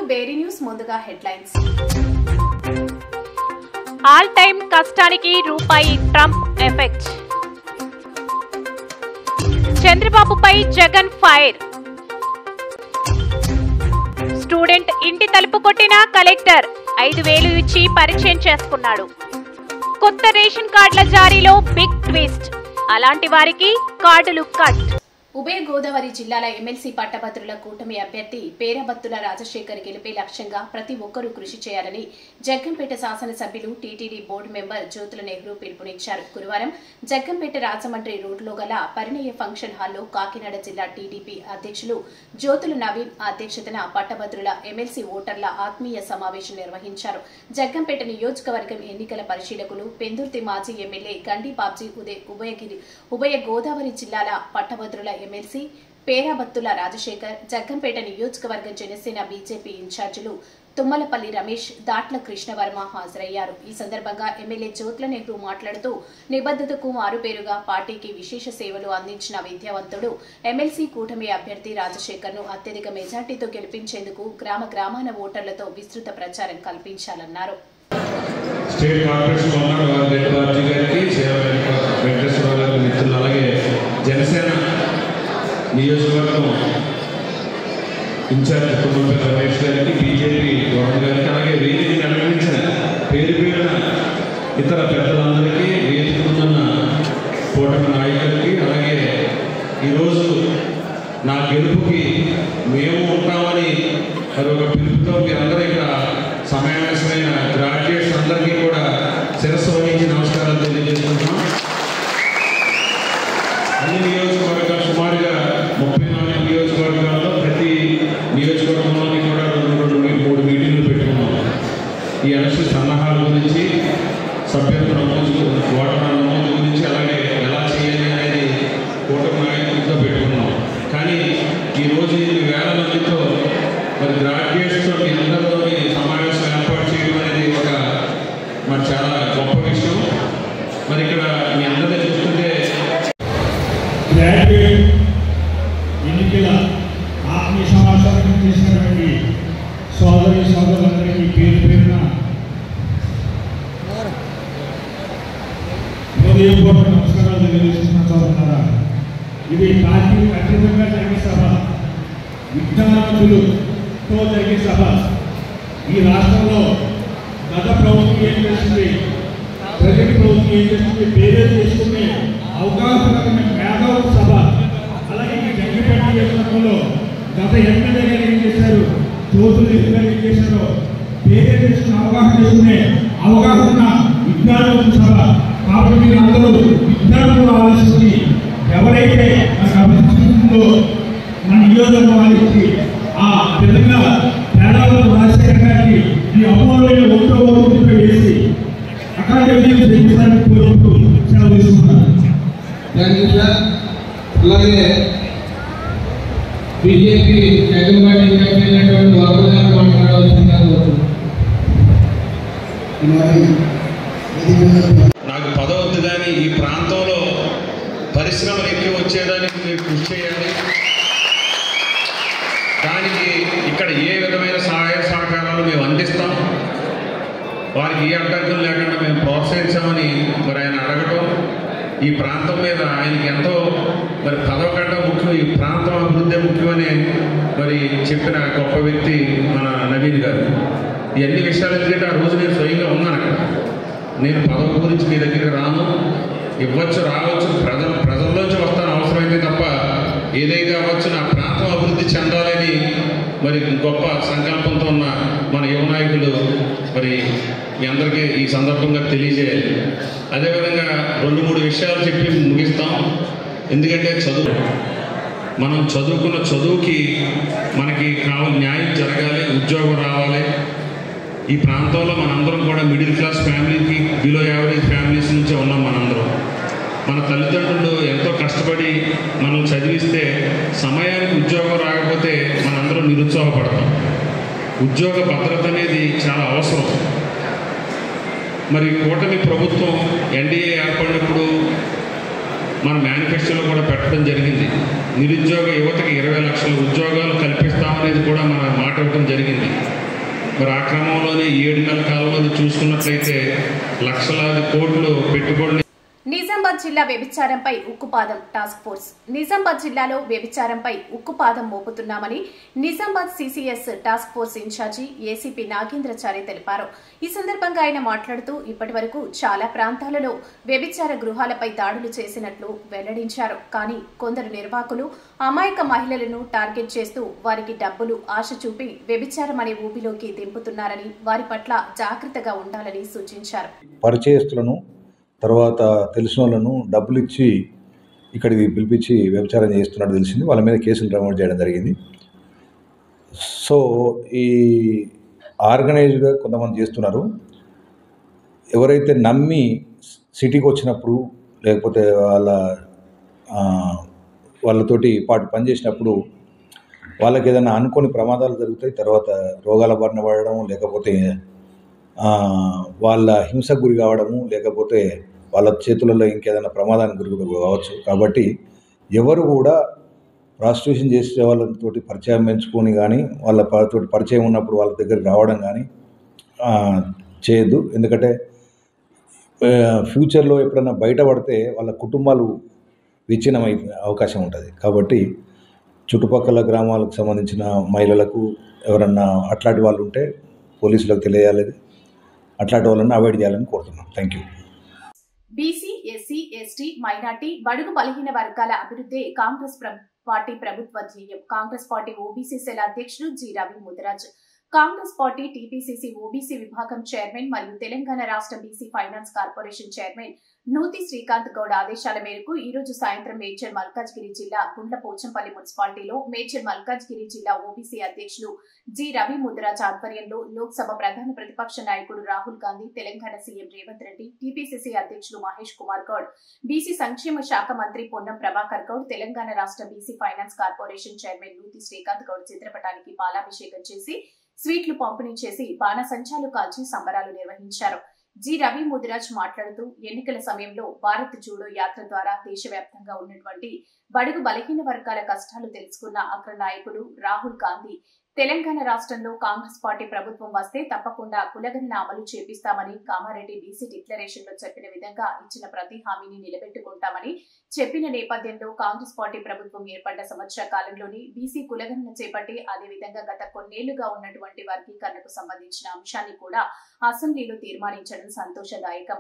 బేరీ news ముందుగా headlines. All time కష్టానికి రూపాయి ట్రంప్ ఎఫెక్ట్. చంద్రబాబుపై జగన్ ఫైర్. స్టూడెంట్ ఇంటి తలుపు కొట్టిన కలెక్టర్ 5,000 ఇచ్చి పరిచయం చేసుకున్నాడు. కొత్త రేషన్ కార్డుల జారీలో బిగ్ ట్విస్ట్. అలాంటి వారికి కార్డులు కట్. ఉభయ గోదావరి జిల్లాల ఎమ్మెల్సీ పట్టభద్రుల కూటమి అభ్యర్థి పేరాబత్తుల రాజశేఖర్ గెలిపే లక్ష్యంగా ప్రతి ఒక్కరూ కృషి చేయాలని జగ్గంపేట శాసనసభ్యులు TTD board member Jyothula Nehru పిలుపునిచ్చారు. గురువారం జగ్గంపేట రాజమండ్రి రోడ్లో గల పరిణయ ఫంక్షన్ హాల్లో కాకినాడ జిల్లా టీడీపీ అధ్యక్షులు జ్యోతుల నవీన్ అధ్యక్షతన పట్టభద్రుల ఎమ్మెల్సీ ఓటర్ల ఆత్మీయ సమావేశం నిర్వహించారు. జగ్గంపేట నియోజకవర్గం ఎన్నికల పరిశీలకులు పెందుర్తి మాజీ ఎమ్మెల్యే గండి బాబ్జీ ఉభయ గోదావరి జిల్లాల పట్టభద్రుల ఎమ్మెల్సీ పేరాబత్తుల రాజశేఖర్, జగ్గంపేట నియోజకవర్గ జనసేన బీజేపీ ఇన్ఛార్జీలు తుమ్మలపల్లి రమేష్, దాట్ల కృష్ణవర్మ హాజరయ్యారు. ఈ సందర్భంగా ఎమ్మెల్యే జ్యోతుల నెహ్రూ మాట్లాడుతూ నిబద్ధతకు మారుపేరుగా పార్టీకి విశేష సేవలు అందించిన విద్యావంతుడు ఎమ్మెల్సీ కూటమి అభ్యర్థి రాజశేఖర్ ను అత్యధిక మెజార్టీతో గెలిపించేందుకు గ్రామాన ఓటర్లతో విస్తృత ప్రచారం కల్పించాలన్నారు. జనసేన నియోజకవర్గం ఇన్ఛార్జ్ తుమ్మలపల్లి రమేష్ గారికి, బీజేపీ గవర్నర్ గారికి, అలాగే వేదికని అలంకరించిన పేరు పేరున ఇతర పెద్దలందరికీ, వేదికనున్న కూటమి నాయకులకి, అలాగే ఈరోజు నా గెలుపుకి మేము ఉంటామని మరి ఒక పిలుపుతో మీరందరూ ఇక్కడ సమావేశమైన గ్రాడ్యుయేట్స్ అందరికీ కూడా శిరస్సు వహించి నమస్కారాలు తెలియజేస్తున్నాం. అన్ని నియోజకవర్గాలు సుమారుగా 34 నియోజకవర్గాల్లో ప్రతి నియోజకవర్గంలోని కూడా 2-3 మీటింగ్లు పెట్టుకున్నాం. ఈ ఎలక్షన్ సన్నాహాల గురించి, సభ్యత్వ నమోదు, ఓటర్ల నమోదు గురించి, అలాగే ఎలా చేయాలి అనేది కూటమి నాయకులతో పెట్టుకున్నాం. కానీ ఈరోజు ఈ వేల మందితో మరి గ్రాడ్యుయేట్స్తో మీ అందరితోని సమావేశం ఏర్పాటు చేయడం అనేది ఒక మరి చాలా గొప్ప విషయం. మరి ఇక్కడ మీ అందరినీ చూస్తుంటే గ్రాడ్యుయేట్ ఎన్నికల ఆత్మీయ సమావేశానికి చేసినటువంటి సోదరులందరికీ పేరు పేరున హృదయపూర్వక నమస్కారాలు తెలియజేస్తున్న సోదరులారా, ఇది పార్టీ ఖచ్చితంగా జరిగే సభ, విజ్ఞానవంతులతో జరిగే సభ. ఈ రాష్ట్రంలో గత ప్రభుత్వం ఏం చేస్తుంది, ప్రజెంట్ ప్రభుత్వం ఏం చేస్తుంది, పేరే చేసుకునే అవకాశం మేధావు సభ. అలాగే ఈ జగ్గంపేట నియోజకవర్గంలో గత ఎమ్మెల్యే గారు ఏం చేశారు, జ్యోతుల నెహ్రూ గారు ఏం చేశారో పేరే చేసుకునే అవకాశం చేసుకునే అవకాశం ఉన్న విజ్ఞానవంతుల సభ. కాబట్టి మీరు అందరూ విజ్ఞానంలో ఆలోచించి ఎవరైతే మనకు అభివృద్ధిలో మన నియోజకవర్గం వాళ్ళకి ఆ విధంగా పేదవాళ్ళు రాజశేఖర్ గారికి ఈ అమూల్యమైన ఓటు వేసి అక్కడ కోరుకుంటూ సెలవు తీసుకుంటున్నారు. అలాగే బీజేపీ జగన్మోహన్ అయినటువంటి వాగ్దానం మాట్లాడవలసిందిగా నాకు పదవద్దు, కానీ ఈ ప్రాంతంలో పరిశ్రమలు ఎక్కువ వచ్చేదానికి మీరు కృషి చేయాలి. దానికి ఇక్కడ ఏ విధమైన సహాయ సహకారాలు మేము అందిస్తాం, వారికి ఏ అడ్డంకులు లేకుండా మేము ప్రోత్సహించామని మరి ఆయన అడగటం, ఈ ప్రాంతం మీద ఆయనకి ఎంతో మరి పదవి కంటే ముఖ్యం, ఈ ప్రాంతం అభివృద్ధి ముఖ్యమని మరి చెప్పిన గొప్ప వ్యక్తి మన నవీన్ గారు. ఇవన్నీ విషయాలు ఎందుకంటే ఆ రోజు నేను స్వయంగా ఉన్నాను అక్కడ. నేను పదవి గురించి మీ దగ్గరికి రాను, ఇవ్వచ్చు రావచ్చు, ప్రజల్లోంచి వస్తాను అవసరమైతే తప్ప ఏదైతే అవ్వచ్చు, నా ప్రాంతం అభివృద్ధి చెందాలని మరి గొప్ప సంకల్పంతో ఉన్న మన యువ నాయకులు మరి మీ అందరికీ ఈ సందర్భంగా తెలియజేయాలి. అదేవిధంగా 2-3 విషయాలు చెప్పి ముగిస్తాం. ఎందుకంటే మనం చదువుకున్న చదువుకి మనకి న్యాయం జరగాలి, ఉద్యోగం రావాలి. ఈ ప్రాంతంలో మనందరం కూడా మిడిల్ క్లాస్ ఫ్యామిలీకి, బిలో యావరేజ్ ఫ్యామిలీస్ నుంచే ఉన్నాం మనందరం. మన తల్లిదండ్రులు ఎంతో కష్టపడి మనం చదివిస్తే సమయానికి ఉద్యోగం రాకపోతే మనందరం నిరుత్సాహపడతాం. ఉద్యోగ భద్రత అనేది చాలా అవసరం. మరి కూటమి ప్రభుత్వం ఎన్డీఏ ఏర్పడినప్పుడు మన మేనిఫెస్టోలో కూడా పెట్టడం జరిగింది. నిరుద్యోగ యువతకి 20 లక్షల ఉద్యోగాలు కల్పిస్తామనేది కూడా మన మాట ఇవ్వడం జరిగింది. మరి ఆ క్రమంలోనే 7 నెలల కాలంలో చూసుకున్నట్లయితే లక్షలాది కోట్లు పెట్టుబడులు. నిజామాబాద్ జిల్లా వ్యభిచారంపై ఉక్కుపాదం టాస్క్ ఫోర్స్. నిజామాబాద్ జిల్లాలో వ్యభిచారంపై ఉక్కుపాదం మోపుతున్నామని Nizamabad CCS task force incharge ACP Nagendrachari తెలిపారు. ఈ సందర్భంగా ఆయన మాట్లాడుతూ ఇప్పటివరకు చాలా ప్రాంతాలలో వ్యభిచార గృహాలపై దాడులు చేసినట్లు వెల్లడించారు. కానీ కొందరు నిర్వాహకులు అమాయక మహిళలను టార్గెట్ చేస్తూ వారికి డబ్బులు ఆశ చూపి వ్యభిచారం అనే ఊబిలోకి దింపుతున్నారని వారి పట్ల జాగ్రత్తగా ఉండాలని సూచించారు. పరిచయస్తులను తర్వాత తెలిసిన వాళ్ళను డబ్బులు ఇచ్చి ఇక్కడికి పిలిపించి వ్యభిచారం చేస్తున్నట్టు తెలిసింది. వాళ్ళ మీద కేసులు నమోదు చేయడం జరిగింది. సో ఈ ఆర్గనైజ్డ్గా కొంతమంది చేస్తున్నారు. ఎవరైతే నమ్మి సిటీకి వచ్చినప్పుడు లేకపోతే వాళ్ళతోటి పాటు పనిచేసినప్పుడు వాళ్ళకి ఏదైనా అనుకోని ప్రమాదాలు జరుగుతాయి. తర్వాత రోగాల బారిన పడడం, లేకపోతే వాళ్ళ హింసకు గురి కావడము, లేకపోతే వాళ్ళ చేతులలో ఇంకేదైనా ప్రమాదానికి గురి కావచ్చు. కాబట్టి ఎవరు కూడా ప్రాస్టిట్యూషన్ చేసే వాళ్ళతోటి పరిచయం పెంచుకొని కానీ వాళ్ళతోటి పరిచయం ఉన్నప్పుడు వాళ్ళ దగ్గరికి రావడం కానీ చేయొద్దు. ఎందుకంటే ఫ్యూచర్లో ఎప్పుడైనా బయటపడితే వాళ్ళ కుటుంబాలు విచ్ఛిన్నమై అవకాశం ఉంటుంది. కాబట్టి చుట్టుపక్కల గ్రామాలకు సంబంధించిన మహిళలకు ఎవరన్నా అట్లాంటి వాళ్ళు ఉంటే పోలీసులకు తెలియాలి. అట్లాంటి వాళ్ళని అవాయిడ్ చేయాలని కోరుతున్నాం. Thank you. BC, SC, ST, minority, బడుగు బలహీన వర్గాల అభివృద్ధి కాంగ్రెస్ పార్టీ ప్రభుత్వ ధ్యేయం. కాంగ్రెస్ పార్టీ ఓబీసీ సెల్ అధ్యక్షుడు G. Ravi Mudiraj, Congress party TPCC OBC విభాగం చైర్మన్ మరియు తెలంగాణ రాష్ట్ర బీసీ ఫైనాన్స్ కార్పొరేషన్ చైర్మన్ నూతి శ్రీకాంత్ గౌడ్ ఆదేశాల మేరకు ఈ రోజు సాయంత్రం మేడ్చల్ మల్కాజ్గిరి జిల్లా గుండ్ల పోచంపల్లి మున్సిపాలిటీలో మేడ్చల్ మల్కాజ్గిరి జిల్లా ఓబీసీ అధ్యక్షులు జి. రవి ముదిరాజ్ ఆధ్వర్యంలో లోక్సభ ప్రధాన ప్రతిపక్ష నాయకుడు రాహుల్ గాంధీ, తెలంగాణ సీఎం రేవంత్ రెడ్డి, టీపీసీసీ అధ్యక్షులు మహేష్ కుమార్ గౌడ్, బీసీ సంక్షేమ శాఖ మంత్రి పొన్నం ప్రభాకర్ గౌడ్, తెలంగాణ రాష్ట్ర బీసీ ఫైనాన్స్ కార్పొరేషన్ చైర్మన్ నూతి శ్రీకాంత్ గౌడ్ చిత్రపటానికి పాలాభిషేకం చేసి స్వీట్లు పంపిణీ చేసి బాణసంచాలు కాల్చి సంబరాలు నిర్వహించారు. జి. రవి ముదిరాజ్ మాట్లాడుతూ ఎన్నికల సమయంలో భారత్ జోడో యాత్ర ద్వారా దేశవ్యాప్తంగా ఉన్నటువంటి బడుగు బలహీన వర్గాల కష్టాలు తెలుసుకున్న అగ్ర నాయకుడు రాహుల్ గాంధీ తెలంగాణ రాష్ట్రంలో కాంగ్రెస్ పార్టీ ప్రభుత్వం వస్తే తప్పకుండా కులగణన అమలు చేపిస్తామని, కామారెడ్డి బీసీ డిక్లరేషన్ లో చెప్పిన విధంగా ఇచ్చిన ప్రతి హామీని నిలబెట్టుకుంటామని చెప్పిన నేపథ్యంలో కాంగ్రెస్ పార్టీ ప్రభుత్వం ఏర్పడ్డ సంవత్సర కాలంలోని బీసీ కులగణన చేపట్టి అదేవిధంగా గత కొన్నేళ్లుగా ఉన్నటువంటి వర్గీకరణకు సంబంధించిన అంశాన్ని కూడా అసెంబ్లీలో తీర్మానించడం సంతోషదాయకం.